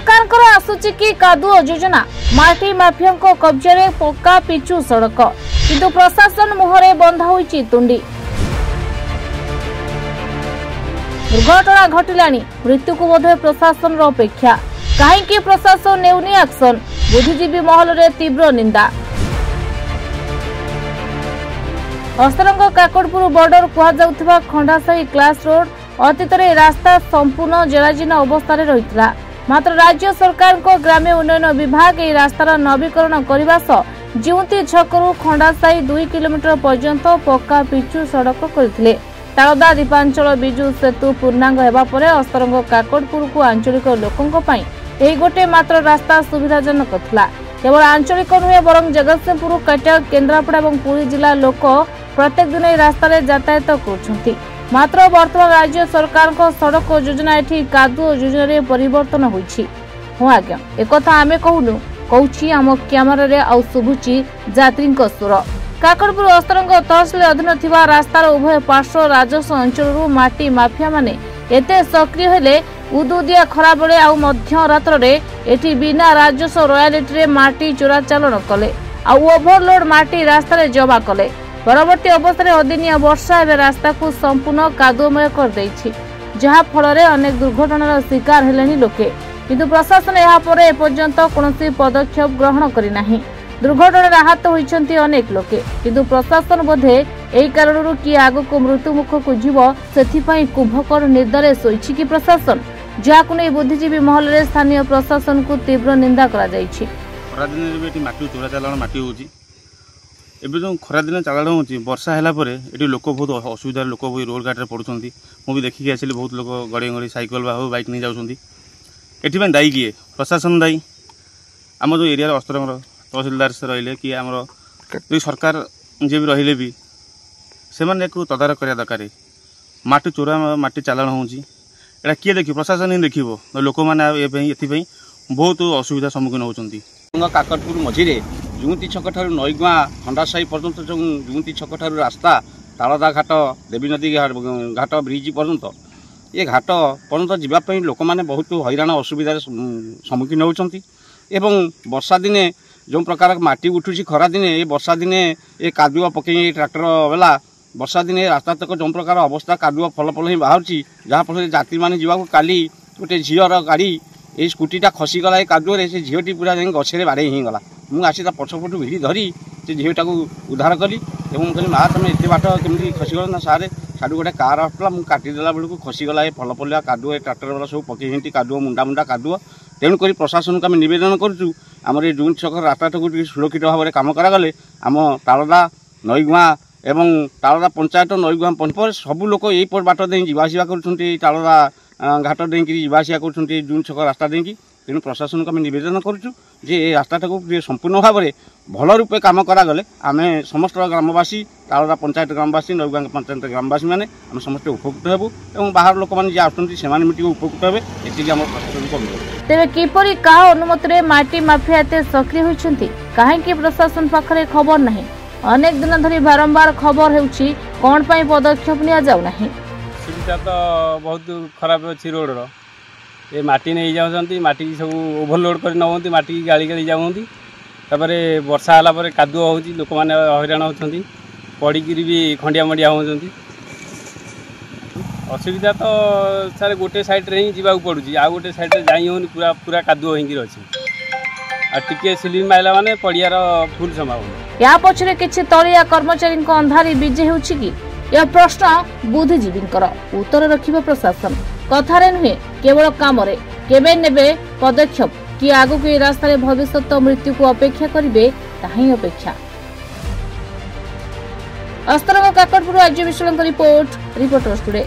सरकार आसुची कि कादुओ योजना माटी माफिया कब्जे पक्का पिचु सड़क किंतु प्रशासन मुहरे बंधा होईची तुंडी। दुर्घटना घटिलानी मृत्यु को बोधे प्रशासन अपेक्षा कहीं प्रशासन नेउनी एक्शन बुद्धिजीवी महल में तीव्र निंदा। अस्तरंग काकड़पुर बॉर्डर कहुवा खंडासाही क्लास रोड अतीत रास्ता संपूर्ण जराजीर्ण अवस्था रही मात्र राज्य सरकार को ग्राम्य उन्नयन विभाग यह रास्तार नवीकरण करने सह जिउंती छकरू खंडासाही 2 किलोमीटर पर्यंत पक्का पिचु सड़क करथिले। तालदा दीपांचल बिजु सेतु पूर्णांग हेबा परे अस्तरंग काकड़पुर को आंचलिक लोकों यही गोटे मात्र रास्ता सुविधाजनक थिला। केवल आंचलिक नुहे बरं जगतसिंहपुर कटक केन्द्रापड़ा और पुरी जिला लोक प्रत्येक दिन रास्ता यातायात कर मात्र वर्तमान राज्य सरकार को सड़क योजना एठी कादुओ योजना रे परिवर्तन होईछि। हो आज्ञा एक आमे कहूनु कहूछि आम कैमरा रे आउ सुबुची यात्री स्वर। काकड़पुर अस्तरंग तहसिल अधीन थिबा रास्तार उभय पार्श्व राजस्व अंचल माटी माफिया माने एते सक्रिय हेले उदुदिया खरा बेले आउ मध्य रात्र रे एठी बिना राजस्व रॉयल्टी रे माटी चोराचालन कले आउ ओभरलोड माटी रास्ता रे जमा कले। परवर्ती अवस्था अदिनिया वर्षा एवं रास्ता को संपूर्ण कादुमय कर देछि जहा फल रे अनेक दुर्घटनार शिकार हेलेनी लोके किंतु प्रशासन यहा परे एपर्यंत कोनोसी पदक्षेप ग्रहण करि नाही। दुर्घटना आहत होइछन्ती अनेक लोके किंतु प्रशासन बोधे एही कारणरू कि आगु को मृत्यु मुख को जीव सेथि पई कुंभकर्ण निर्देश होइछि कि प्रशासन जाकु नै बुद्धिजीवी महल रे स्थानीय प्रशासन को तीव्र निंदा करा जाइछि। खरा दिन बेटी माटी चोरा चालान माटी होछि एबे जो खरा दिन चालान होछि वर्षा हैला परे एटी लोक बहुत असुविधा लोक रोड घाट रे पडुछन्ती मु भी देखि आसिली बहुत लोक गड़ी गड़ी साइकल बा हो बाइक नै जाउछन्ती एटी में दाई किए प्रशासन दाई आम जो एरिया अस्तरंग तहसीलदार से रहिले कि आमर सरकार जे भी रहिले भी से माने को तदारक करिया दरकार माटी चोरा माटी चालान होछि एटा किए देखि प्रशासन ही देखिबो लोक माने एथि बहुत असुविधा सम्मुखीन होउछन्ती। काकड़पुर मझिरे जुंती छक ठारू नईगुआ खंडासाही पर्यंत जो जुंती छक ठारू रास्ता तालदा घाट देवी नदी घाट ब्रिज पर्यंत ये घाट पर्यंत जावाई लोक मैंने बहुत हैरान असुविधार सम्मुखीन होती एवं वर्षा दिने जो प्रकार माटी उठुची खरा दिने ये वर्षा दिने ये कादुआ पकई ट्रैक्टर बेला वर्षा दिने रास्ता तक जो प्रकार अवस्था कादुआ फल फल ही बाहर जहाँफल यात्री मैंने जावाक काली गोटे झीर गाड़ी ये स्कूटीटा खसीगला ये कादुआ से झीटी पूरा जाए गछे बाड़े ही गला मुझे आसी पछपटू भिड़ी धरी से झीटा को उद्धार कली कहली माँ तुम एत बाट केमी खसीगल ना सारे साढ़ू गोटे कार आसला मुझे काटिदेला बेलू खसीगला ये फल फलिया कादुआ ट्राक्टर वाला सब पकई कादुआ मुंडा मुंडा कादुआ तेणुक प्रशासन को आम नवेदन करुँ आमर ये जून छक रास्ता को सुरक्षित भाव में कम करागले आम तालदा नईगुआ एवं तालदा पंचायत नईगुआ पंचायत सबू लोक यही बाट दे जावासिया करलदा घाट देकी जावासिया कर जून छक रास्ता देकी तेणु प्रशासन को आम नवेदन करुँ जे रास्ता को संपूर्ण भाव में भल रूपे कम करागले आम समस्त ग्रामवासी तालदा पंचायत ग्रामवासी नईगुआ पंचायत ग्रामवासी मैंने आम समस्त उपकृत हेबू और बाहर लोक मैंने आसुँच उपकृत हे ये आम प्रशासन को तेरे किपरि का अनुमति रे माटी माफिया एते सक्रिय होइछन्ती काहेकि प्रशासन पाखरे खबर नहीं अनेक दिन धरी बारंबार खबर हेउछि कोन पई पदक्षेप निया जाउ नहीं। सुविधा तो बहुत खराब अछि रोड रो ए माटी नहीं जाउछन्ती माटी सब ओवरलोड कर नवंती माटी गाड़ी गाड़ी जाउंती तबरे वर्षा हला परे कादुओ होउछि लोक माने हैरान होउछन्ती पड़ी गिरी भी खंडिया मंडिया होउछन्ती असुविधा तो सारे गोटे साइड रे ही जीवा पड़ुची आ गोटे साइड रे जाई होनी पूरा पूरा कादुओ हिंगी रछि आ टिके स्लिम माइला माने पड़ियार फुल संभावना या पछरे किछि तळिया कर्मचारी को अंधारी विजय होउछि कि यह प्रश्न बुद्धिजीवींकर उत्तर रखिबा प्रशासन कथारे नुहे केवल काम रे केबे नेबे पदक्षेप कि आगु के रास्ता रे भविष्यत मृत्यु को अपेक्षा करिवे ताही अपेक्षा। अस्तरंग काकड़पुर राज्य विश्लेषण रिपोर्ट रिपोर्टर्स टुडे।